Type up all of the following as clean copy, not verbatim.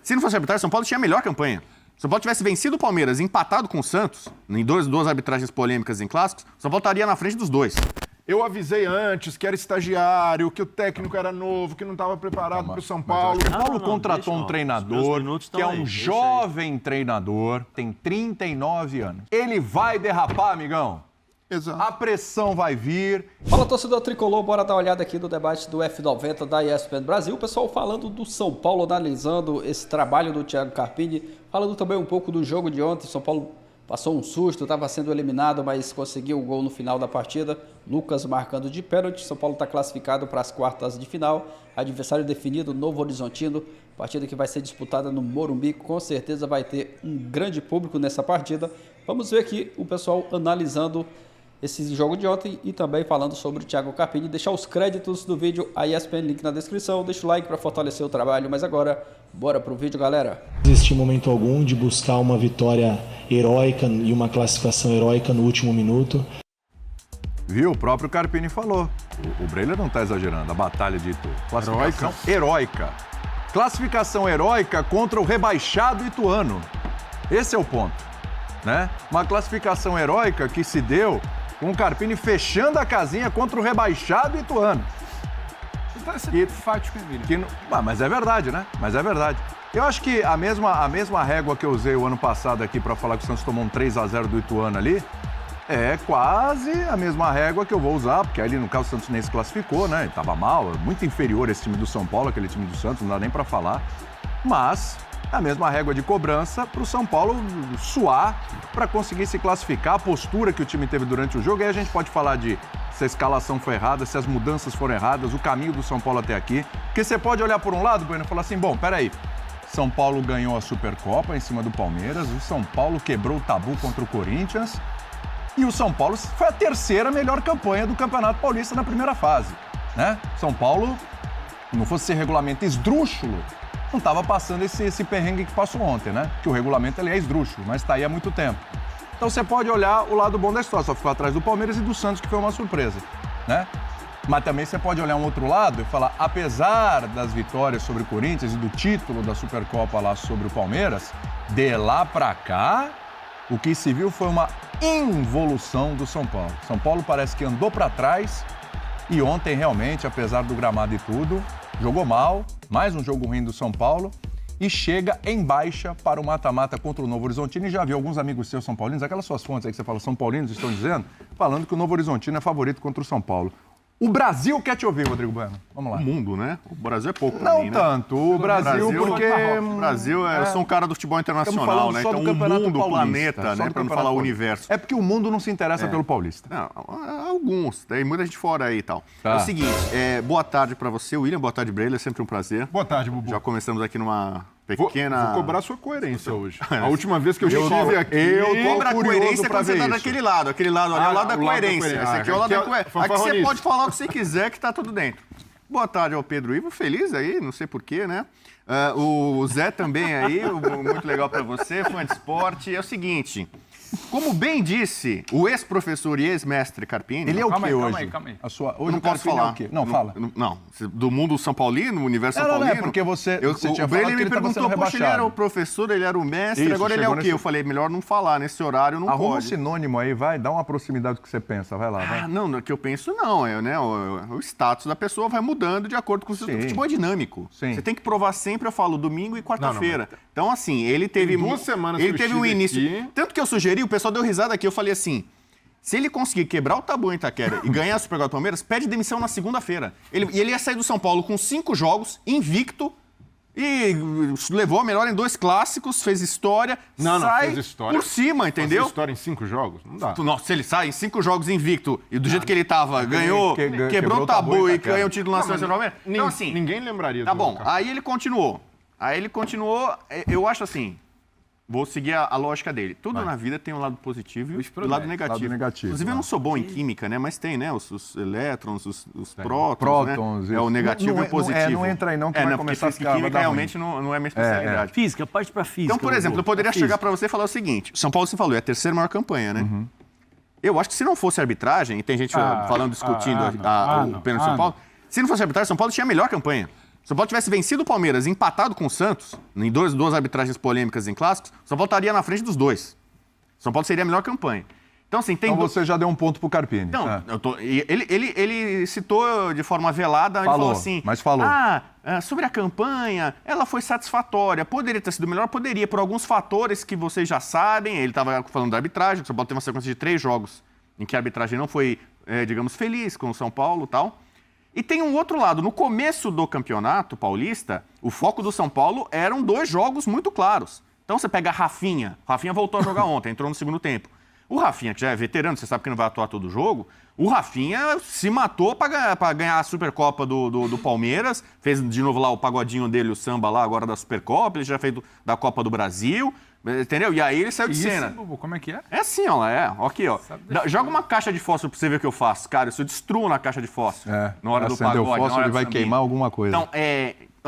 Se não fosse arbitragem, São Paulo tinha a melhor campanha. Se São Paulo tivesse vencido o Palmeiras e empatado com o Santos, em duas arbitragens polêmicas em clássicos, São Paulo estaria na frente dos dois. Eu avisei antes que era estagiário, que o técnico era novo, que não estava preparado para o São Paulo. O Paulo contratou um treinador que é um jovem treinador, tem 39 anos. Ele vai derrapar, amigão. Exato. A pressão vai vir. Fala, torcedor tricolor, bora dar uma olhada aqui no debate do F90 da ESPN Brasil. O pessoal falando do São Paulo, analisando esse trabalho do Thiago Carpini, falando também um pouco do jogo de ontem. São Paulo passou um susto, estava sendo eliminado, mas conseguiu o gol no final da partida. Lucas marcando de pênalti. São Paulo está classificado para as quartas de final. Adversário definido, Novo Horizontino. Partida que vai ser disputada no Morumbi. Com certeza vai ter um grande público nessa partida. Vamos ver aqui o pessoal analisando esse jogo de ontem e também falando sobre o Thiago Carpini. Deixar os créditos do vídeo, a ESPN, link na descrição. Deixa o like para fortalecer o trabalho. Mas agora, bora pro vídeo, galera. Não existe momento algum de buscar uma vitória heróica e uma classificação heróica no último minuto. Viu? O próprio Carpini falou. O Breiler não está exagerando. A batalha de Itu. Classificação heróica. Classificação heróica contra o rebaixado Ituano. Esse é o ponto, né? Uma classificação heróica que se deu com o Carpini fechando a casinha contra o rebaixado Ituano. Mas é verdade, né? Mas é verdade. Eu acho que a mesma régua que eu usei o ano passado aqui para falar que o Santos tomou um 3-0 do Ituano ali, é quase a mesma régua que eu vou usar, porque ali no caso o Santos nem se classificou, né? Ele tava mal, muito inferior esse time do São Paulo, aquele time do Santos, não dá nem para falar. Mas a mesma régua de cobrança para o São Paulo suar para conseguir se classificar, a postura que o time teve durante o jogo. Aí a gente pode falar de se a escalação foi errada, se as mudanças foram erradas, o caminho do São Paulo até aqui. Porque você pode olhar por um lado, Bueno, e falar assim, bom, peraí, São Paulo ganhou a Supercopa em cima do Palmeiras, o São Paulo quebrou o tabu contra o Corinthians e o São Paulo foi a terceira melhor campanha do Campeonato Paulista na primeira fase, né? São Paulo, se não fosse ser regulamento esdrúxulo, não estava passando esse perrengue que passou ontem, né? Que o regulamento ele é esdrúxulo, mas está aí há muito tempo. Então você pode olhar o lado bom da história, só ficou atrás do Palmeiras e do Santos, que foi uma surpresa, né? Mas também você pode olhar um outro lado e falar, apesar das vitórias sobre o Corinthians e do título da Supercopa lá sobre o Palmeiras, de lá pra cá, o que se viu foi uma involução do São Paulo. São Paulo parece que andou pra trás e ontem realmente, apesar do gramado e tudo, jogou mal, mais um jogo ruim do São Paulo e chega em baixa para o mata-mata contra o Novo Horizontino. E já vi alguns amigos seus são paulinos, aquelas suas fontes aí que você fala, são paulinos, estão dizendo, falando que o Novo Horizontino é favorito contra o São Paulo. O Brasil quer te ouvir, Rodrigo Bueno. Vamos lá. O mundo, né? O Brasil é pouco pra Não mim, né? tanto. O Brasil porque... O Brasil, eu sou um cara do futebol internacional, né? Então o mundo, o planeta, né? Pra não falar o universo. É porque o mundo não se interessa pelo Paulista. Não, alguns. Tem muita gente fora aí e tal. Tá. É o seguinte, boa tarde pra você, William. Boa tarde, Breiler. É sempre um prazer. Boa tarde, Bubu. Já começamos aqui numa pequena... Vou cobrar sua coerência hoje. A última vez que eu estive aqui... Cobra a coerência quando você tá daquele lado. Aquele lado ali é o lado da coerência. Esse aqui é o lado da coerência. Aqui você pode falar o que você quiser que tá tudo dentro. Boa tarde ao Pedro Ivo. Feliz aí, não sei porquê, né? O Zé também aí, muito legal pra você, fã de esporte. É o seguinte... Como bem disse o ex-professor e ex-mestre Carpini... Ele é o quê hoje? Calma aí. Hoje eu não posso falar. É o quê? Não, fala. Não, do mundo São Paulino, universo São Paulino... Não, é porque você tinha o falado Breiler que me ele estava sendo perguntou, poxa, ele era o professor, ele era o mestre, Isso, agora ele é o quê? nesse... Eu falei, melhor não falar, nesse horário não Arruma pode. um sinônimo aí, vai, dá uma proximidade do que você pensa, vai lá, vai. Não, o que eu penso não, né? O status da pessoa vai mudando de acordo com o seu futebol é dinâmico. Sim. Você tem que provar sempre, eu falo, domingo e quarta-feira. Então, assim, ele teve... 2 semanas ele que eu teve um estive início... aqui. Tanto que eu sugeri, o pessoal deu risada aqui, eu falei assim... Se ele conseguir quebrar o tabu em Itaquera e ganhar a Supercopa do Palmeiras, pede demissão na segunda-feira. Ele ia sair do São Paulo com 5 jogos, invicto, e levou a melhor em 2 clássicos, fez história, sai fez história. por cima, entendeu? Fez história em 5 jogos? Não dá. Nossa, se ele sai em 5 jogos invicto e do jeito que ele tava, ganhou, quebrou o tabu e ganhou o título nacional do Palmeiras. Então, assim, Ninguém lembraria tá do bom. cara. Aí ele continuou, eu acho assim... Vou seguir a lógica dele. Tudo na vida tem um lado positivo e o lado negativo. Inclusive, eu não sou bom em química, né? Mas tem, né? Os elétrons, os prótons, né? É o negativo e o positivo. Não entra aí não, que vai começar a ficar... Química realmente não é minha especialidade. Física, parte pra física. Então, por exemplo, eu poderia chegar pra você e falar o seguinte. São Paulo, você falou, é a terceira maior campanha, né? Eu acho que se não fosse arbitragem, e tem gente falando, discutindo o pênalti de São Paulo, se não fosse arbitragem, São Paulo tinha a melhor campanha. Se o São Paulo tivesse vencido o Palmeiras e empatado com o Santos, em duas arbitragens polêmicas em clássicos, o São Paulo estaria na frente dos dois. O São Paulo seria a melhor campanha. Então, assim, tem... Então você já deu um ponto pro Carpini. Então, ele citou de forma velada, ele falou assim... Mas falou. Sobre a campanha, ela foi satisfatória. Poderia ter sido melhor? Poderia, por alguns fatores que vocês já sabem. Ele estava falando da arbitragem, o São Paulo teve uma sequência de 3 jogos em que a arbitragem não foi, digamos, feliz com o São Paulo e tal. E tem um outro lado. No começo do campeonato paulista, o foco do São Paulo eram 2 jogos muito claros. Então você pega Rafinha. Rafinha voltou a jogar ontem, entrou no segundo tempo. O Rafinha, que já é veterano, você sabe que não vai atuar todo jogo, o Rafinha se matou para ganhar a Supercopa do Palmeiras, fez de novo lá o pagodinho dele, o samba lá agora da Supercopa, ele já fez da Copa do Brasil, entendeu? E aí ele saiu de cena. Como é que é? É assim, ó, aqui, ó. Joga uma caixa de fósforo pra você ver o que eu faço. Cara, eu destruo na caixa de fósforo. Na hora do pagode. O fósforo, ele vai queimar alguma coisa. Então,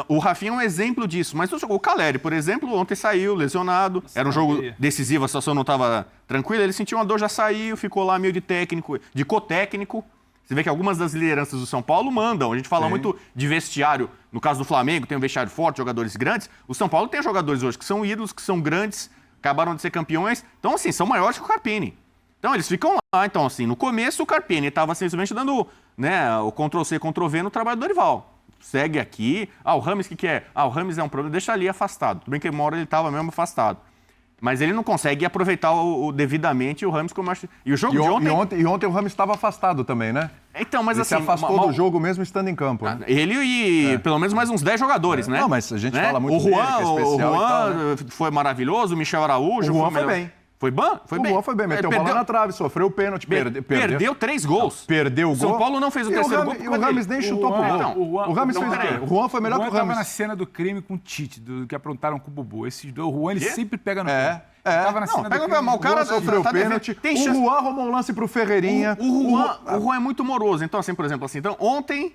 o Rafinha é um exemplo disso, mas o Caleri, por exemplo, ontem saiu lesionado, era um jogo decisivo, a situação não estava tranquila, ele sentiu uma dor, já saiu, ficou lá meio de cotécnico. Você vê que algumas das lideranças do São Paulo mandam, a gente fala muito de vestiário, no caso do Flamengo tem um vestiário forte, jogadores grandes, o São Paulo tem jogadores hoje que são ídolos, que são grandes, acabaram de ser campeões, então assim, são maiores que o Carpini. Então eles ficam lá, então assim, no começo o Carpini estava simplesmente dando o Ctrl-C, Ctrl-V no trabalho do Dorival. Segue aqui. O Rames, o que é? O Rames é um problema, deixa ali afastado. Tudo bem que uma hora ele estava mesmo afastado. Mas ele não consegue aproveitar devidamente o Rames como... E o jogo de ontem... E ontem o Rames estava afastado também, né? Então, mas ele assim... se afastou do jogo mesmo estando em campo. Né? Ele e pelo menos mais uns 10 jogadores, né? Não, mas a gente fala muito dele, que é especial o Juan e tal, né? foi maravilhoso, o Michel Araújo... O Juan foi bem. Foi bom? O Juan foi bem, meteu bola na trave, sofreu o pênalti, perdeu 3 gols. Perdeu o gol. São Paulo não fez o terceiro gol. E o Rames nem chutou pro gol. O Rames fez o quê? O Juan foi melhor que o Rames. Tava na cena do crime com o Tite, do que aprontaram com o Bubu. Esses dois, o Juan, ele sempre pega no pé. Tava na cena do crime. O cara sofreu o pênalti. O Juan arrumou um lance pro Ferreirinha. O Juan é muito moroso. Então, assim, por exemplo, ontem,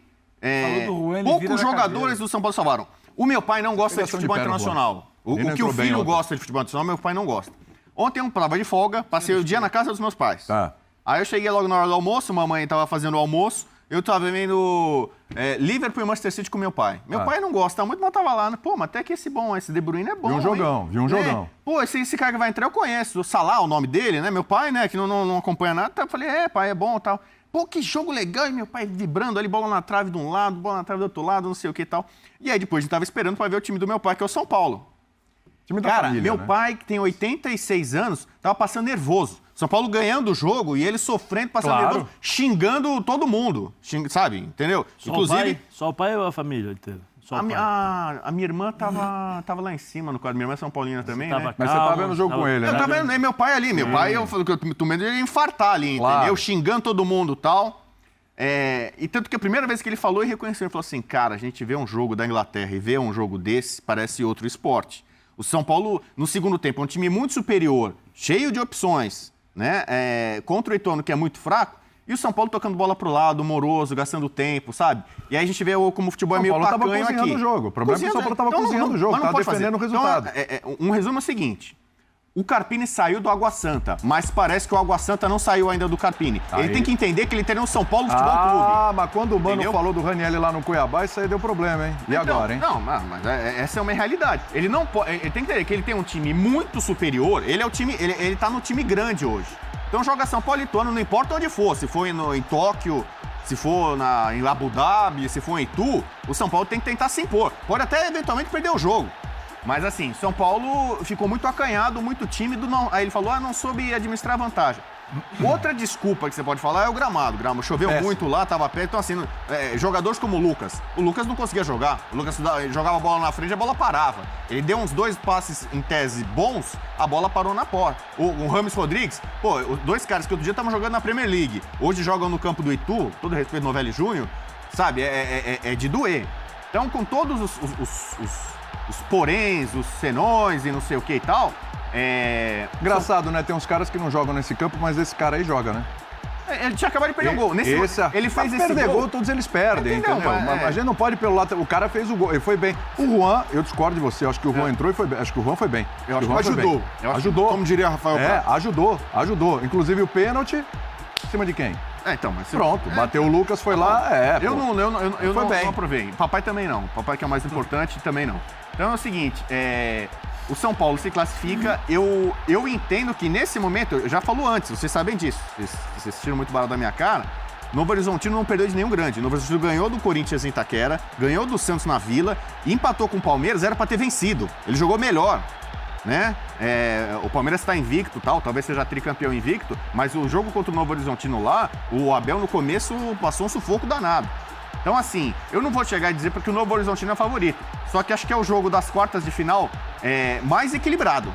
poucos jogadores do São Paulo salvaram. O meu pai não gosta de futebol internacional. O que o filho gosta de futebol internacional, meu pai não gosta. Ontem eu estava de folga, passei o dia na casa dos meus pais. Aí eu cheguei logo na hora do almoço, mamãe estava fazendo o almoço, eu estava vendo Liverpool e Manchester City com meu pai. Meu pai não gosta muito, mas estava lá. Pô, mas até que esse De Bruyne é bom. Vi um jogão. Pô, esse cara que vai entrar eu conheço. O Salah, o nome dele, né? Meu pai, né, que não acompanha nada. Eu falei, pai, é bom e tal. Pô, que jogo legal. E meu pai vibrando ali, bola na trave de um lado, bola na trave do outro lado, não sei o que e tal. E aí depois a gente estava esperando para ver o time do meu pai, que é o São Paulo. Cara, meu pai, que tem 86 anos, tava passando nervoso. São Paulo ganhando o jogo e ele sofrendo, passando nervoso, xingando todo mundo. Sabe? Entendeu? Inclusive. Só o pai ou a família inteira? A minha irmã tava lá em cima no quadro. Minha irmã é São Paulina também, né? Mas você tava vendo o jogo com ele, né? Eu tava vendo meu pai ali. Meu pai, eu tô medo de ele infartar ali, entendeu? Xingando todo mundo e tal. E tanto que a primeira vez que ele falou e reconheceu, ele falou assim, cara, a gente vê um jogo da Inglaterra e vê um jogo desse, parece outro esporte. O São Paulo, no segundo tempo, é um time muito superior, cheio de opções, né? Contra o Ituano, que é muito fraco, e o São Paulo tocando bola pro lado, moroso, gastando tempo, sabe? E aí a gente vê como o futebol é meio tacanho aqui. O São Paulo tava cozinhando o jogo. O problema é que o São Paulo tava cozinhando o jogo, tava defendendo o resultado. Então, um resumo é o seguinte. O Carpini saiu do Água Santa, mas parece que o Água Santa não saiu ainda do Carpini. Ele tem que entender que ele tem um São Paulo Futebol Clube. Mas quando o Mano falou do Ranieri lá no Cuiabá, isso aí deu problema, hein? E agora, hein? Não, mas essa é uma realidade. Ele não pode, ele tem que entender que ele tem um time muito superior, ele tá no time grande hoje. Então joga São Paulo e Ituano, não importa onde for, se for em Tóquio, se for em Abu Dhabi, se for em Itu, o São Paulo tem que tentar se impor. Pode até eventualmente perder o jogo. Mas assim, São Paulo ficou muito acanhado, muito tímido. Aí ele falou, não soube administrar a vantagem. Outra desculpa que você pode falar é o gramado. Choveu muito lá, tava perto. Então assim, jogadores como o Lucas não conseguia jogar. O Lucas jogava a bola na frente, a bola parava. Ele deu uns 2 passes em tese bons, a bola parou na porta. O Rames Rodrigues, os 2 caras que outro dia estavam jogando na Premier League, hoje jogam no campo do Itu, todo respeito ao Novelli Júnior, sabe, é de doer. Então com todos os poréns, os senões e não sei o que e tal. Engraçado, né? Tem uns caras que não jogam nesse campo, mas esse cara aí joga, né? Ele tinha acabado de perder um gol. Ele fez esse perder gol, todos eles perdem, entendeu? A gente não pode ir pelo lado. O cara fez o gol, ele foi bem. O Juan, eu discordo de você, eu acho que o Juan entrou e foi bem. Acho que o Juan foi bem. Eu acho que ajudou. Ajudou. Como diria Rafael Prado. Ajudou. Inclusive o pênalti, em cima de quem? Então, mas... Pronto, bateu o Lucas, foi lá, Eu não bem. aprovei. Papai também não. Papai que é o mais importante, também não. Então é o seguinte, o São Paulo se classifica, eu entendo que nesse momento, eu já falo antes, vocês sabem disso, vocês tiram muito barato da minha cara, Novo Horizontino não perdeu de nenhum grande. Novo Horizontino ganhou do Corinthians em Itaquera, ganhou do Santos na Vila, empatou com o Palmeiras, era para ter vencido. Ele jogou melhor, né? O Palmeiras está invicto, talvez seja tricampeão invicto, mas o jogo contra o Novo Horizontino lá, o Abel no começo passou um sufoco danado. Então, assim, eu não vou chegar e dizer porque o Novo Horizontino é favorito. Só que acho que é o jogo das quartas de final mais equilibrado.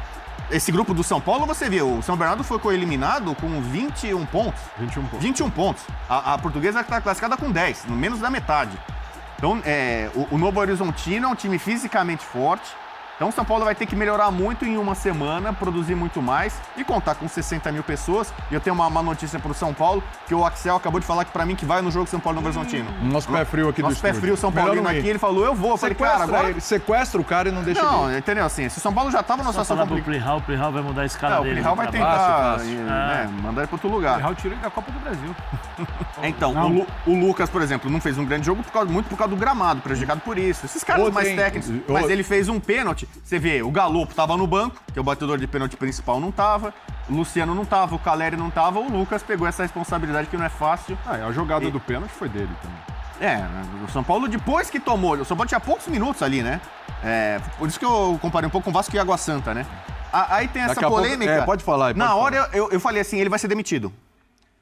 Esse grupo do São Paulo, você viu, o São Bernardo foi eliminado com 21 pontos. 21 pontos. A Portuguesa está classificada com 10, menos da metade. Então, o Novo Horizontino é um time fisicamente forte. Então, o São Paulo vai ter que melhorar muito em uma semana, produzir muito mais e contar com 60 mil pessoas. E eu tenho uma má notícia para o São Paulo, que o Axel acabou de falar que para mim que vai no jogo São Paulo no Horizontino. Nosso pé frio aqui do estúdio. Nosso pé frio, São Paulino aqui, ele falou, eu vou. Eu falei, cara, agora... Sequestra o cara e não deixa ele. Não, entendeu? Assim, se o São Paulo já estava numa situação complicada... O Plihal vai mudar a escala dele. O Plihal vai tentar mandar ele para outro lugar. O Plihal tirou ele da Copa do Brasil. Então, o Lucas, por exemplo, não fez um grande jogo muito por causa do gramado, prejudicado por isso. Esses caras mais técnicos. Mas ele fez um pênalti. Você vê, o Galo estava no banco, que é o batedor de pênalti principal não estava, o Luciano não estava, o Caleri não estava, o Lucas pegou essa responsabilidade que não é fácil. A jogada do pênalti foi dele também. O São Paulo depois que tomou, o São Paulo tinha poucos minutos ali, né? Por isso que eu comparei um pouco com o Vasco e Água Santa, né? Aí tem essa polêmica. Pode falar. Na hora eu falei assim, ele vai ser demitido.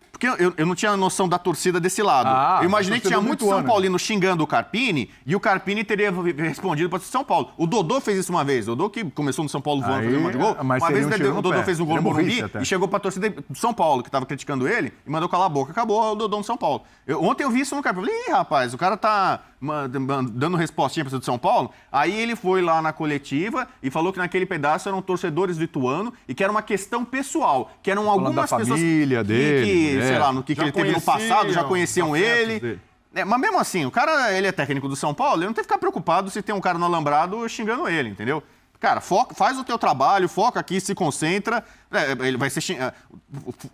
Porque eu não tinha noção da torcida desse lado. Eu imaginei que tinha muito São Paulino xingando o Carpini e o Carpini teria respondido para o São Paulo. O Dodô fez isso uma vez. O Dodô que começou no São Paulo voando, fazendo um monte de gol. Uma vez o Dodô fez um gol no Morumbi e chegou para a torcida do São Paulo, que estava criticando ele, e mandou calar a boca. Acabou o Dodô no São Paulo. Ontem eu vi isso no Carpini. Falei, rapaz, o cara tá dando respostinha para o de São Paulo. Aí ele foi lá na coletiva e falou que naquele pedaço eram torcedores do Ituano e que era uma questão pessoal, que eram algumas pessoas dele, sei lá, no que ele teve no passado, já conheciam ele. Mas mesmo assim, o cara, ele é técnico do São Paulo, ele não tem que ficar preocupado se tem um cara no alambrado xingando ele, entendeu? Cara, faz o teu trabalho, foca aqui, se concentra. Ele vai ser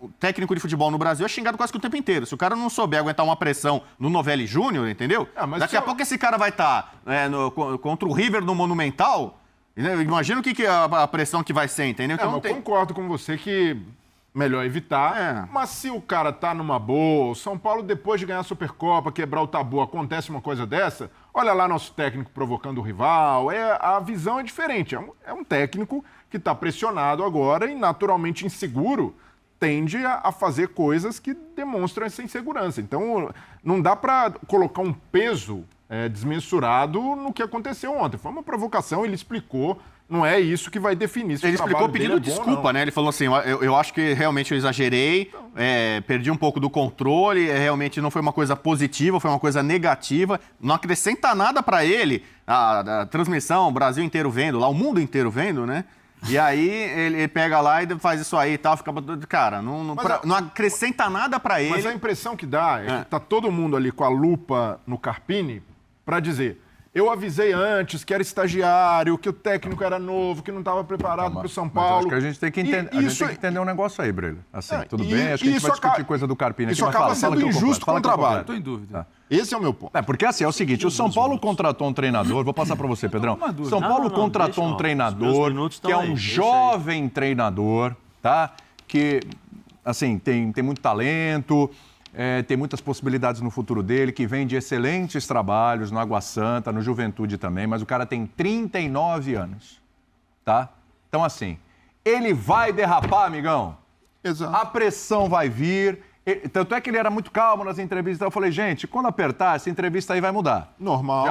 o técnico de futebol no Brasil é xingado quase que o tempo inteiro. Se o cara não souber aguentar uma pressão no Novelli Júnior, entendeu? Daqui a pouco esse cara vai estar contra o River no Monumental. Imagina o que a pressão que vai ser, entendeu? Então, eu concordo com você que melhor evitar. Mas se o cara tá numa boa, o São Paulo, depois de ganhar a Supercopa, quebrar o tabu, acontece uma coisa dessa, olha lá nosso técnico provocando o rival, a visão é diferente. É um técnico que está pressionado agora e naturalmente inseguro, tende a fazer coisas que demonstram essa insegurança. Então, não dá para colocar um peso desmensurado no que aconteceu ontem. Foi uma provocação, ele explicou. Não é isso que vai definir se ele explicou pedindo desculpa, né? Ele falou assim, eu acho que realmente eu exagerei, perdi um pouco do controle, realmente não foi uma coisa positiva, foi uma coisa negativa, não acrescenta nada para ele, a transmissão, o Brasil inteiro vendo, lá o mundo inteiro vendo, né? E aí ele pega lá e faz isso aí e tal, fica... Cara, não acrescenta nada para ele. Mas a impressão que dá é que tá todo mundo ali com a lupa no Carpini para dizer... Eu avisei antes que era estagiário, que o técnico era novo, que não estava preparado para o São Paulo. Mas acho que a gente tem que entender um negócio aí, Breno. Assim, tudo bem, acho que a gente vai discutir coisa do Carpini aqui. Isso acaba sendo injusto com o trabalho. Estou em dúvida. Esse é o meu ponto. Porque assim, é o seguinte, o São Paulo contratou um treinador, vou passar para você, Pedrão. São Paulo contratou um treinador que é um jovem treinador, tá? Que, assim, tem muito talento... tem muitas possibilidades no futuro dele, que vem de excelentes trabalhos no Água Santa, no Juventude também, mas o cara tem 39 anos, tá? Então, assim, ele vai derrapar, amigão. Exato. A pressão vai vir. Tanto é que ele era muito calmo nas entrevistas. Eu falei, gente, quando apertar, essa entrevista aí vai mudar. Normal.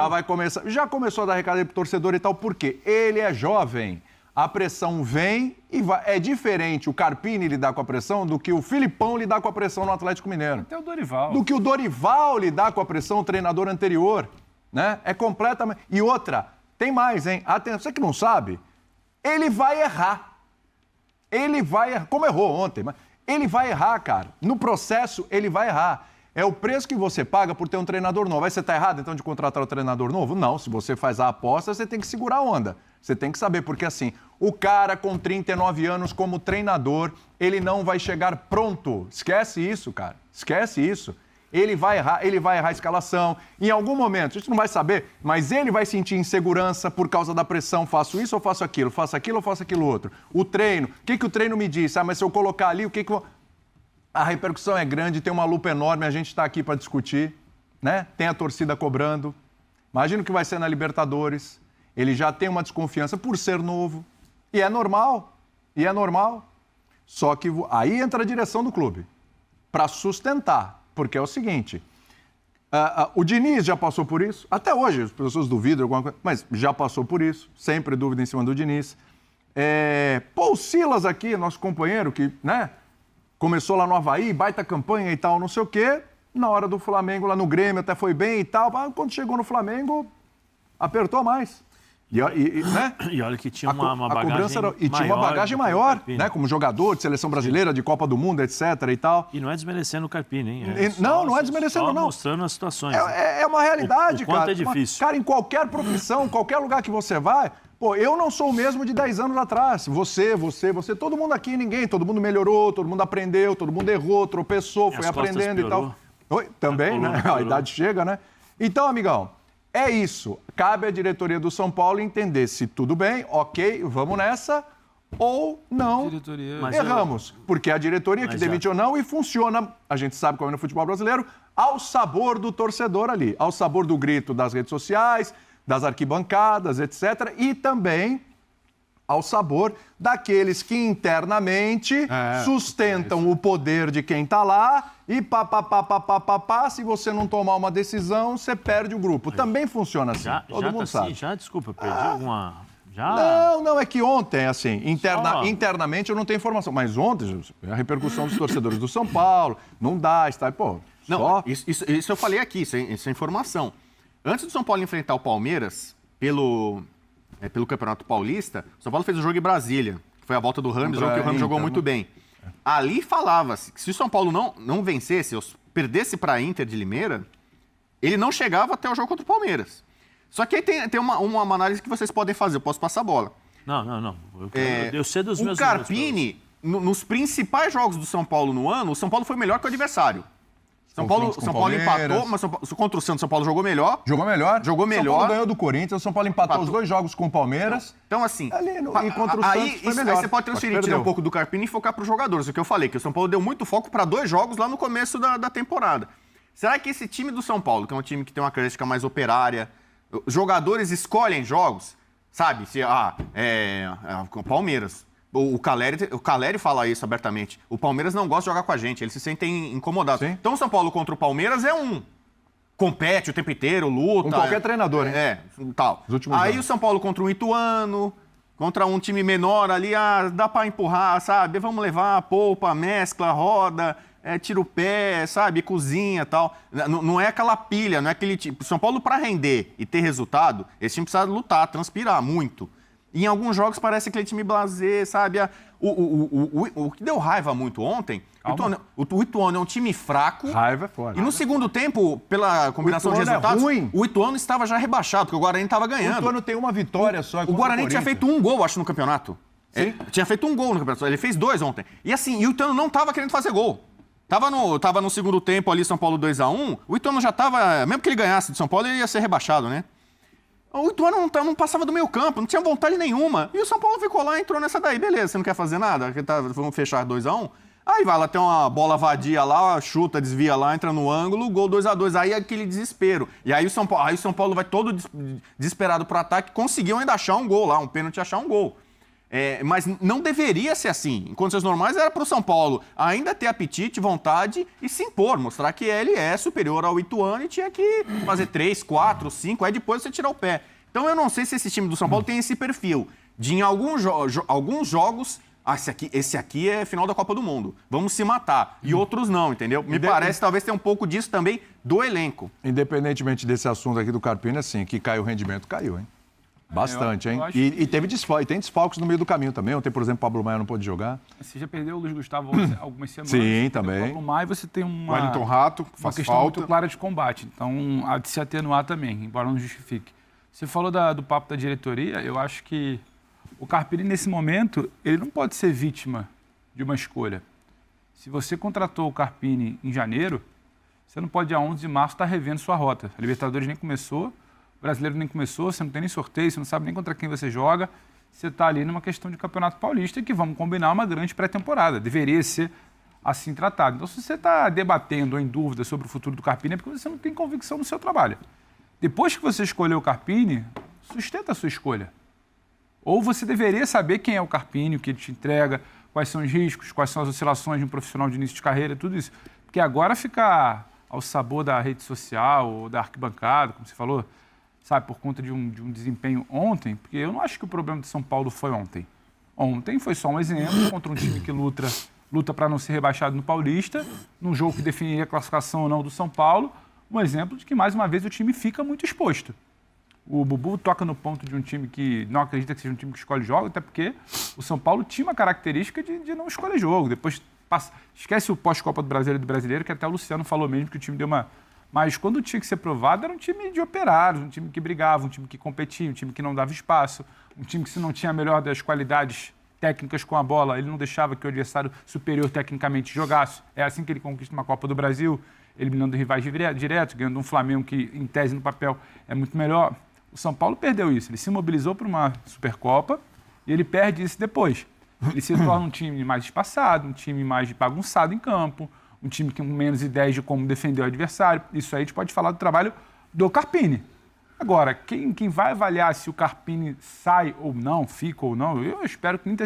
Já começou a dar recado aí pro torcedor e tal, por quê? Ele é jovem. A pressão vem e vai. É diferente o Carpini lidar com a pressão do que o Filipão lidar com a pressão no Atlético Mineiro. Até o Dorival. Do que o Dorival lidar com a pressão, o treinador anterior. Né? É completamente... E outra, tem mais, hein? Atenção, você que não sabe, ele vai errar. Ele vai errar. Como errou ontem, mas ele vai errar, cara. No processo, ele vai errar. É o preço que você paga por ter um treinador novo. Aí você está errado, então, de contratar um treinador novo? Não. Se você faz a aposta, você tem que segurar a onda. Você tem que saber, porque assim, o cara com 39 anos como treinador, ele não vai chegar pronto. Esquece isso, cara. Esquece isso. Ele vai errar a escalação. Em algum momento, a gente não vai saber, mas ele vai sentir insegurança por causa da pressão. Faço isso ou faço aquilo? Faço aquilo ou faço aquilo outro? O treino. O que o treino me disse? Mas se eu colocar ali, o que eu... A repercussão é grande, tem uma lupa enorme, a gente está aqui para discutir, né? Tem a torcida cobrando. Imagina o que vai ser na Libertadores. Ele já tem uma desconfiança por ser novo. E é normal. Só que aí entra a direção do clube para sustentar. Porque é o seguinte, o Diniz já passou por isso, até hoje as pessoas duvidam, alguma coisa, mas já passou por isso, sempre dúvida em cima do Diniz. O Silas aqui, nosso companheiro, que né, começou lá no Avaí, baita campanha e tal, não sei o quê, na hora do Flamengo, lá no Grêmio até foi bem e tal, mas quando chegou no Flamengo, apertou mais. Né? E olha que tinha uma bagagem maior. E tinha uma bagagem maior, né? Como jogador de seleção brasileira, de Copa do Mundo, etc. e tal. E não é desmerecendo o Carpini, hein? Não é desmerecendo, não. Mostrando as situações. É uma realidade, o quanto cara. É difícil. Cara, em qualquer profissão, qualquer lugar que você vai, eu não sou o mesmo de 10 anos atrás. Você, todo mundo aqui, ninguém. Todo mundo melhorou, todo mundo aprendeu, todo mundo errou, tropeçou, foi aprendendo e tal. Também, né? A idade chega, né? Então, amigão, é isso. Cabe à diretoria do São Paulo entender se tudo bem, ok, vamos nessa, ou não, erramos. Porque a diretoria que demite ou não e funciona, a gente sabe como é no futebol brasileiro, ao sabor do torcedor ali, ao sabor do grito das redes sociais, das arquibancadas, etc. E também ao sabor daqueles que internamente sustentam o poder de quem está lá e se você não tomar uma decisão, você perde o grupo. Também funciona assim, todo mundo sabe. Desculpa, perdi alguma... Não, é que ontem, assim, internamente eu não tenho informação, mas ontem, a repercussão dos torcedores do São Paulo, não dá, está... Isso eu falei aqui, isso é informação. Antes do São Paulo enfrentar o Palmeiras, pelo Campeonato Paulista, o São Paulo fez o jogo em Brasília, que foi a volta do Rames, jogo que o Rames jogou muito bem. Ali falava-se que se o São Paulo não vencesse, ou perdesse para a Inter de Limeira, ele não chegava até o jogo contra o Palmeiras. Só que aí tem uma análise que vocês podem fazer, eu posso passar a bola. Não. Eu sei dos meus... O Carpini, nos principais jogos do São Paulo no ano, o São Paulo foi melhor que o adversário. São Paulo empatou, mas contra o Santos, São Paulo jogou melhor. Jogou melhor. São Paulo ganhou do Corinthians, São Paulo empatou os 2 jogos com o Palmeiras. Então, assim... e contra o Santos foi melhor. Aí você pode transferir, tirar um pouco do Carpini e focar para os jogadores. O que eu falei, que o São Paulo deu muito foco para 2 jogos lá no começo da temporada. Será que esse time do São Paulo, que é um time que tem uma característica mais operária, os jogadores escolhem jogos, sabe? O Palmeiras... O Caleri fala isso abertamente. O Palmeiras não gosta de jogar com a gente, eles se sentem incomodados. Sim. Então o São Paulo contra o Palmeiras compete o tempo inteiro, luta. Com qualquer treinador, hein? Tal. Aí o São Paulo contra um Ituano, contra um time menor ali, dá pra empurrar, sabe? Vamos levar, poupa, mescla, roda, tira o pé, sabe? Cozinha e tal. Não é aquela pilha, não é aquele tipo. São Paulo, pra render e ter resultado, esse time precisa lutar, transpirar muito. Em alguns jogos parece aquele time blasé, sabe? O que deu raiva muito ontem, o Ituano é um time fraco. Raiva é fora. E no segundo tempo, pela combinação de resultados, o Ituano estava já rebaixado, porque o Guarani estava ganhando. O Ituano tem uma vitória só. O Guarani tinha feito 1 gol, acho, no campeonato. Sim. Tinha feito 1 gol no campeonato. Ele fez 2 ontem. E assim, o Ituano não estava querendo fazer gol. Tava no segundo tempo ali, São Paulo 2-1. O Ituano já estava... Mesmo que ele ganhasse de São Paulo, ele ia ser rebaixado, né? O Ituano não passava do meio campo, não tinha vontade nenhuma. E o São Paulo ficou lá e entrou nessa daí. Beleza, você não quer fazer nada? Vamos fechar 2-1. Aí vai lá, tem uma bola vadia lá, chuta, desvia lá, entra no ângulo, gol 2-2. Aí é aquele desespero. E aí o São Paulo vai todo desesperado pro ataque, conseguiu ainda achar um gol lá, um pênalti, achar um gol. Mas não deveria ser assim. Em condições normais era pro São Paulo ainda ter apetite, vontade e se impor, mostrar que ele é superior ao Ituano e tinha que fazer 3, 4, 5, aí depois você tirar o pé. Então eu não sei se esse time do São Paulo tem esse perfil de em alguns jogos, esse aqui é final da Copa do Mundo, vamos se matar, e outros não, entendeu? Me parece talvez ter um pouco disso também do elenco. Independentemente desse assunto aqui do Carpini, assim, que caiu o rendimento, caiu, hein? Bastante, hein? E tem desfalques no meio do caminho também. Ontem, por exemplo, o Pablo Maia não pôde jogar. Você já perdeu o Luiz Gustavo algumas semanas. Sim, também. O Pablo Maia, você tem uma Wellington Rato, faz questão falta. muito clara de combate. Então, há de se atenuar também, embora não justifique. Você falou do papo da diretoria, eu acho que o Carpini, nesse momento, ele não pode ser vítima de uma escolha. Se você contratou o Carpini em janeiro, você não pode, dia 11 de março, estar revendo sua rota. A Libertadores nem começou, o Brasileiro nem começou, você não tem nem sorteio, você não sabe nem contra quem você joga. Você está ali numa questão de Campeonato Paulista que, vamos combinar, uma grande pré-temporada. Deveria ser assim tratado. Então, se você está debatendo ou em dúvida sobre o futuro do Carpini, é porque você não tem convicção no seu trabalho. Depois que você escolheu o Carpini, sustenta a sua escolha. Ou você deveria saber quem é o Carpini, o que ele te entrega, quais são os riscos, quais são as oscilações de um profissional de início de carreira, tudo isso. Porque agora ficar ao sabor da rede social ou da arquibancada, como você falou, sabe, por conta de um desempenho ontem, porque eu não acho que o problema de São Paulo foi ontem. Ontem foi só um exemplo contra um time que luta para não ser rebaixado no Paulista, num jogo que definiria a classificação ou não do São Paulo, um exemplo de que, mais uma vez, o time fica muito exposto. O Bubu toca no ponto de um time que não acredita que seja um time que escolhe jogo, até porque o São Paulo tinha uma característica de não escolher jogo. Depois esquece o pós-Copa do Brasileiro e do Brasileiro, que até o Luciano falou mesmo que o time deu uma... Mas quando tinha que ser provado, era um time de operários, um time que brigava, um time que competia, um time que não dava espaço, um time que, se não tinha a melhor das qualidades técnicas com a bola, ele não deixava que o adversário superior tecnicamente jogasse. É assim que ele conquista uma Copa do Brasil, eliminando rivais diretos, ganhando um Flamengo que, em tese, no papel, é muito melhor. O São Paulo perdeu isso. Ele se mobilizou para uma Supercopa e ele perde isso depois. Ele se torna um time mais espaçado, um time mais bagunçado em campo, um time com menos ideias de como defender o adversário. Isso aí a gente pode falar do trabalho do Carpini. Agora, quem vai avaliar se o Carpini sai ou não, fica ou não, eu espero que nem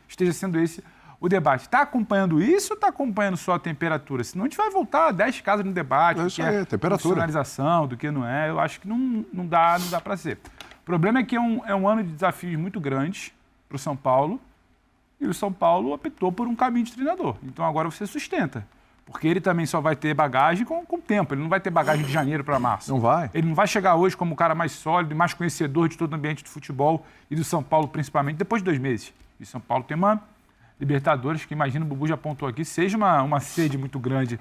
esteja sendo esse o debate. Está acompanhando isso ou está acompanhando só a temperatura? Senão a gente vai voltar a 10 casas no debate, é isso aí, temperatura, profissionalização, do que não é. Eu acho que não dá para ser. O problema é que é um ano de desafios muito grandes para o São Paulo e o São Paulo optou por um caminho de treinador. Então agora você sustenta. Porque ele também só vai ter bagagem com o tempo. Ele não vai ter bagagem de janeiro para março. Não vai. Ele não vai chegar hoje como o cara mais sólido e mais conhecedor de todo o ambiente do futebol e do São Paulo, principalmente, depois de 2 meses. E São Paulo tem uma Libertadores que, imagina, o Bubu já apontou aqui, seja uma sede muito grande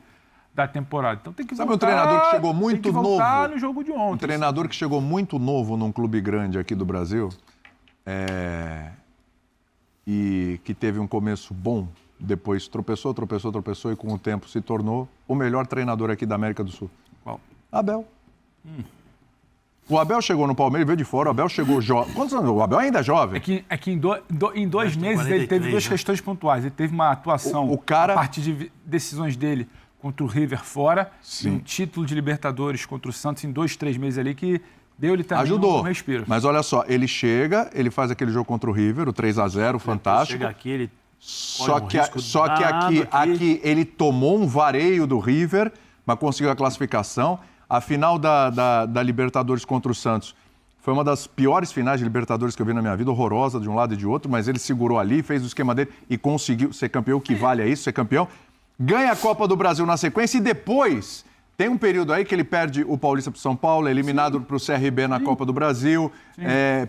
da temporada. Então tem que voltar. Sabe um treinador que chegou muito novo? No jogo de ontem. Um treinador que chegou muito novo num clube grande aqui do Brasil e que teve um começo bom. Depois tropeçou e com o tempo se tornou o melhor treinador aqui da América do Sul. Qual? Abel. O Abel chegou no Palmeiras, veio de fora, o Abel chegou jovem. Quantos anos? O Abel ainda é jovem. É que em 2 meses ele teve 2 questões pontuais. Ele teve uma atuação a partir de decisões dele contra o River fora, e um título de Libertadores contra o Santos em 2, 3 meses ali que deu-lhe também ajudou. Um respiro. Mas olha só, ele chega, ele faz aquele jogo contra o River, o 3-0, fantástico. Chega aqui, ele Só que aqui ele tomou um vareio do River, mas conseguiu a classificação. A final da Libertadores contra o Santos foi uma das piores finais de Libertadores que eu vi na minha vida, horrorosa de um lado e de outro, mas ele segurou ali, fez o esquema dele e conseguiu ser campeão, que vale a isso, ser campeão. Ganha a Copa do Brasil na sequência e depois tem um período aí que ele perde o Paulista para o São Paulo, é eliminado para o CRB na Copa do Brasil,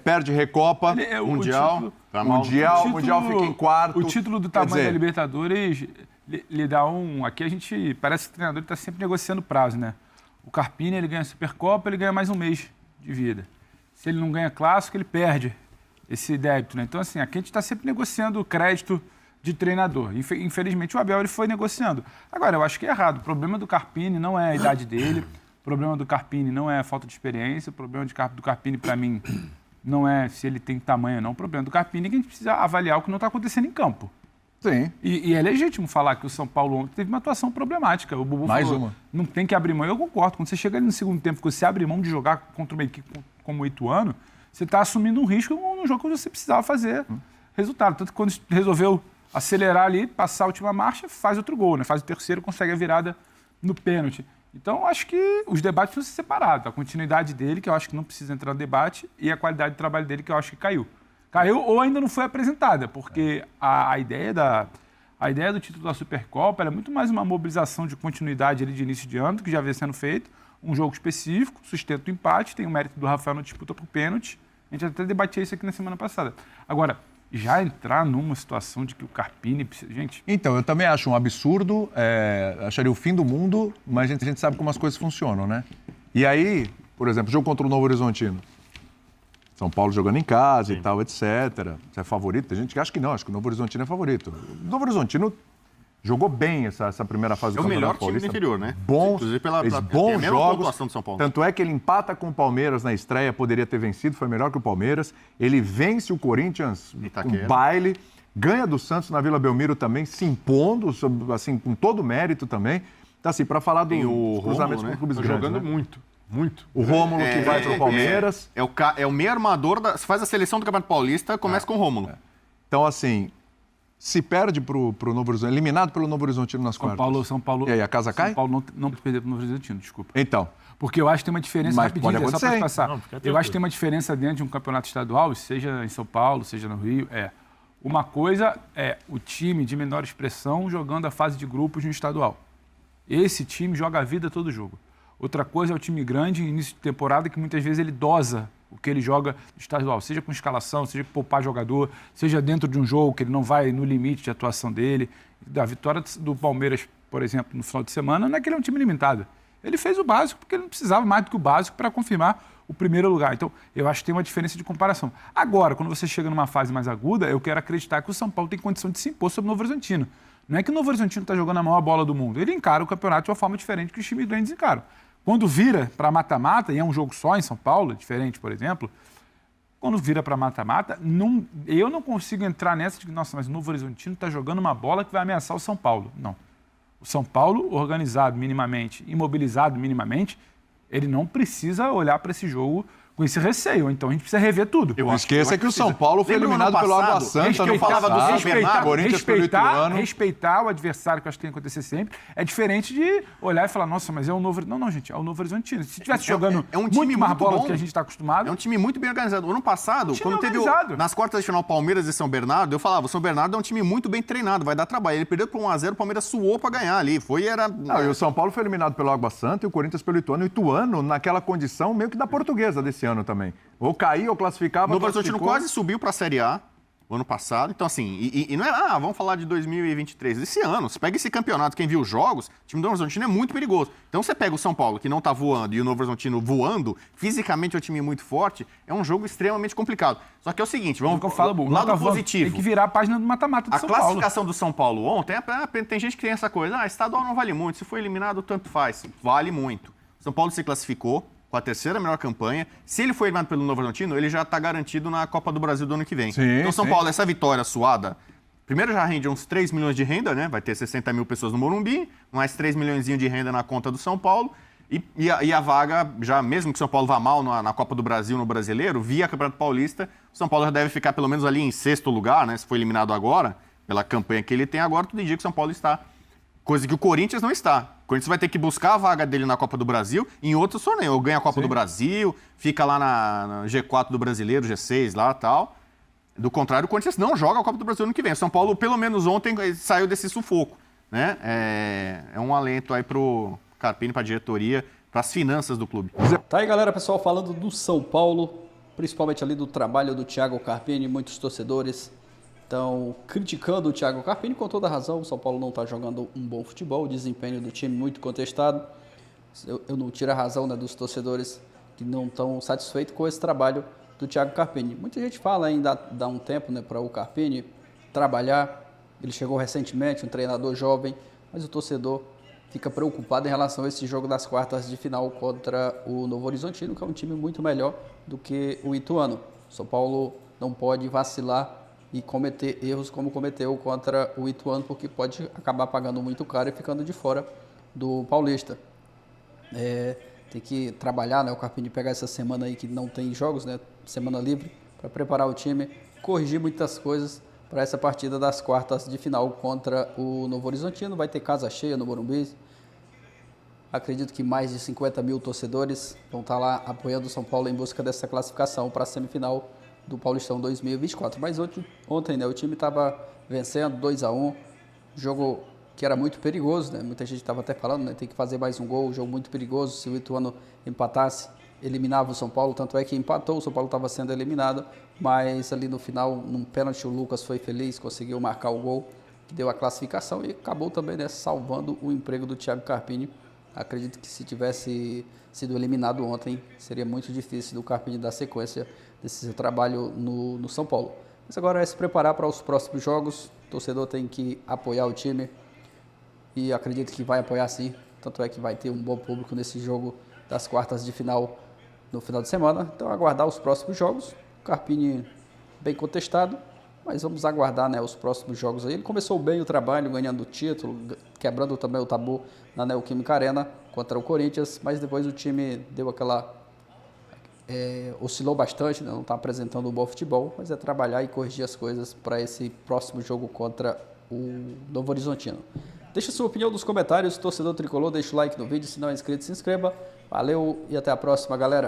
perde Recopa, Mundial. Mundial fica em quarto. O título do tamanho da Libertadores lhe dá um... Aqui a gente... Parece que o treinador está sempre negociando prazo, né? O Carpini, ele ganha a Supercopa, ele ganha mais um mês de vida. Se ele não ganha Clássico, ele perde esse débito, né? Então, assim, aqui a gente está sempre negociando crédito de treinador. Infelizmente, o Abel ele foi negociando. Agora, eu acho que é errado. O problema do Carpini não é a idade dele, o problema do Carpini não é a falta de experiência, o problema do Carpini, para mim, não é se ele tem tamanho ou não. O problema do Carpini é que a gente precisa avaliar o que não está acontecendo em campo. Sim. E é legítimo falar que o São Paulo ontem teve uma atuação problemática. O Bubu mais falou, uma. Não tem que abrir mão. Eu concordo. Quando você chega ali no segundo tempo, que você abre mão de jogar contra uma equipe como o Ituano, você está assumindo um risco num jogo que você precisava fazer resultado. Tanto que quando resolveu acelerar ali, passar a última marcha, faz outro gol, né? Faz o terceiro, consegue a virada no pênalti. Então, acho que os debates precisam ser separados. A continuidade dele, que eu acho que não precisa entrar no debate, e a qualidade de trabalho dele, que eu acho que caiu. Caiu ou ainda não foi apresentada, porque a ideia do título da Supercopa era muito mais uma mobilização de continuidade ali de início de ano, que já havia sendo feito, um jogo específico, sustenta o empate, tem o mérito do Rafael na disputa por pênalti. A gente até debatia isso aqui na semana passada. Agora, já entrar numa situação de que o Carpini precisa... Gente... Então, eu também acho um absurdo, acharia o fim do mundo, mas a gente sabe como as coisas funcionam, né? E aí, por exemplo, jogo contra o Novo Horizontino. São Paulo jogando em casa e tal, etc. Você é favorito? Tem gente que acha que não, acho que o Novo Horizontino é favorito. O Novo Horizontino jogou bem essa primeira fase do Campeonato Paulista. É o melhor time do interior, né? Bons, Inclusive bons jogos. Do São Paulo. Tanto é que ele empata com o Palmeiras na estreia, poderia ter vencido, foi melhor que o Palmeiras. Ele vence o Corinthians com baile, ganha do Santos na Vila Belmiro também, se impondo, assim, com todo o mérito também. Então, assim, para falar dos cruzamentos com clubes grandes. Jogando muito. Muito. O Rômulo que vai para o Palmeiras. É o meio armador, se faz a seleção do Campeonato Paulista, começa com o Rômulo. Então, assim, se perde para o Novo Horizontino, eliminado pelo Novo Horizontino nas quartas. São Paulo. E aí, a casa cai? São Paulo não perdeu para o Novo Horizontino, desculpa. Então. Porque eu acho que tem uma diferença, mas rapidinho, pode acontecer, só para passar. Não, eu acho que tem uma diferença dentro de um campeonato estadual, seja em São Paulo, seja no Rio. Uma coisa é o time de menor expressão jogando a fase de grupos no estadual. Esse time joga a vida todo jogo. Outra coisa é o time grande, início de temporada, que muitas vezes ele dosa o que ele joga no estadual, seja com escalação, seja com poupar jogador, seja dentro de um jogo que ele não vai no limite de atuação dele. A vitória do Palmeiras, por exemplo, no final de semana, não é que ele é um time limitado. Ele fez o básico porque ele não precisava mais do que o básico para confirmar o primeiro lugar. Então, eu acho que tem uma diferença de comparação. Agora, quando você chega numa fase mais aguda, eu quero acreditar que o São Paulo tem condição de se impor sobre o Novo Horizontino. Não é que o Novo Horizontino está jogando a maior bola do mundo. Ele encara o campeonato de uma forma diferente que os times grandes encaram. Quando vira para mata-mata, e é um jogo só em São Paulo, diferente, por exemplo, quando vira para mata-mata, eu não consigo entrar nessa de que, nossa, mas o Novo Horizontino está jogando uma bola que vai ameaçar o São Paulo. Não. O São Paulo, organizado minimamente, imobilizado minimamente, ele não precisa olhar para esse jogo com esse receio. Então a gente precisa rever tudo. Não esqueça que o São Paulo foi eliminado pelo Água Santa. Eu falava do São Bernardo. Corinthians pelo Ituano. Respeitar o adversário, que eu acho que tem que acontecer sempre. É diferente de olhar e falar, nossa, mas é o Novo... Não, gente, é o Novo Horizontino. Se estivesse jogando um time muito mais bola bom. do que a gente está acostumado... É um time muito bem organizado. O ano passado, quando teve nas quartas de final Palmeiras e São Bernardo, eu falava, o São Bernardo é um time muito bem treinado, vai dar trabalho. Ele perdeu por 1-0, o Palmeiras suou para ganhar ali. E o São Paulo foi eliminado pelo Água Santa e o Corinthians pelo Ituano. O Ituano, naquela condição meio que da Portuguesa desse ano também. Ou caía ou classificava. O Novo Horizontino quase subiu para a Série A o ano passado. Então, assim, e não é, vamos falar de 2023. Esse ano, você pega esse campeonato, quem viu os jogos, o time do Novo Horizontino é muito perigoso. Então, você pega o São Paulo, que não tá voando, e o Novo Horizontino voando, fisicamente é um time muito forte, é um jogo extremamente complicado. Só que é o seguinte, vamos falar do lado positivo. Tem que virar a página do mata-mata do São Paulo. A classificação do São Paulo ontem, tem gente que tem essa coisa, estadual não vale muito, se for eliminado, tanto faz. Vale muito. São Paulo se classificou com a terceira melhor campanha. Se ele for eliminado pelo Novo Horizontino, ele já está garantido na Copa do Brasil do ano que vem. Então, São Paulo, essa vitória suada, primeiro já rende uns 3 milhões de renda, né? Vai ter 60 mil pessoas no Morumbi, mais 3 milhões de renda na conta do São Paulo. E a vaga, já mesmo que o São Paulo vá mal na Copa do Brasil, no Brasileiro, via Campeonato Paulista, o São Paulo já deve ficar pelo menos ali em sexto lugar, né? Se for eliminado agora, pela campanha que ele tem agora, tudo indica que o São Paulo está. Coisa que o Corinthians não está. O Corinthians vai ter que buscar a vaga dele na Copa do Brasil em outros torneios. Ou ganha a Copa do Brasil, fica lá na G4 do Brasileiro, G6 lá e tal. Do contrário, o Corinthians não joga a Copa do Brasil ano que vem. O São Paulo, pelo menos ontem, saiu desse sufoco. Né? É um alento aí pro Carpini, pra diretoria, pras finanças do clube. Tá aí, galera, pessoal, falando do São Paulo, principalmente ali do trabalho do Thiago Carpini, muitos torcedores estão criticando o Thiago Carpini com toda razão. O São Paulo não está jogando um bom futebol, o desempenho do time muito contestado. Eu não tiro a razão, né, dos torcedores que não estão satisfeitos com esse trabalho do Thiago Carpini. Muita gente fala ainda dá um tempo, né, para o Carpini trabalhar. Ele chegou recentemente, um treinador jovem, mas o torcedor fica preocupado em relação a esse jogo das quartas de final contra o Novo Horizontino, que é um time muito melhor do que o Ituano. O São Paulo não pode vacilar e cometer erros como cometeu contra o Ituano, porque pode acabar pagando muito caro e ficando de fora do Paulista. Tem que trabalhar, né? O Carpini pegar essa semana aí que não tem jogos, né? Semana livre, para preparar o time, corrigir muitas coisas para essa partida das quartas de final contra o Novo Horizontino. Vai ter casa cheia no Morumbi. Acredito que mais de 50 mil torcedores vão estar lá apoiando o São Paulo em busca dessa classificação para a semifinal do Paulistão 2024. Mas ontem, né, o time estava vencendo 2-1, jogo que era muito perigoso, né? Muita gente estava até falando, né, tem que fazer mais um gol, jogo muito perigoso. Se o Ituano empatasse, eliminava o São Paulo, tanto é que empatou, o São Paulo estava sendo eliminado, mas ali no final, num pênalti, o Lucas foi feliz, conseguiu marcar o gol, que deu a classificação e acabou também, né, salvando o emprego do Thiago Carpini. Acredito que se tivesse sido eliminado ontem, seria muito difícil do Carpini dar sequência desse seu trabalho no São Paulo. Mas agora é se preparar para os próximos jogos. O torcedor tem que apoiar o time e acredito que vai apoiar sim. Tanto é que vai ter um bom público nesse jogo das quartas de final no final de semana. Então aguardar os próximos jogos. O Carpini bem contestado, mas vamos aguardar, né, os próximos jogos aí. Ele começou bem o trabalho, ganhando o título, quebrando também o tabu na Neoquímica Arena contra o Corinthians, mas depois o time deu aquela... oscilou bastante, né? Não está apresentando um bom futebol, mas é trabalhar e corrigir as coisas para esse próximo jogo contra o Novo Horizontino. Deixa sua opinião nos comentários, torcedor tricolor, deixa o like no vídeo, se não é inscrito, se inscreva. Valeu e até a próxima, galera!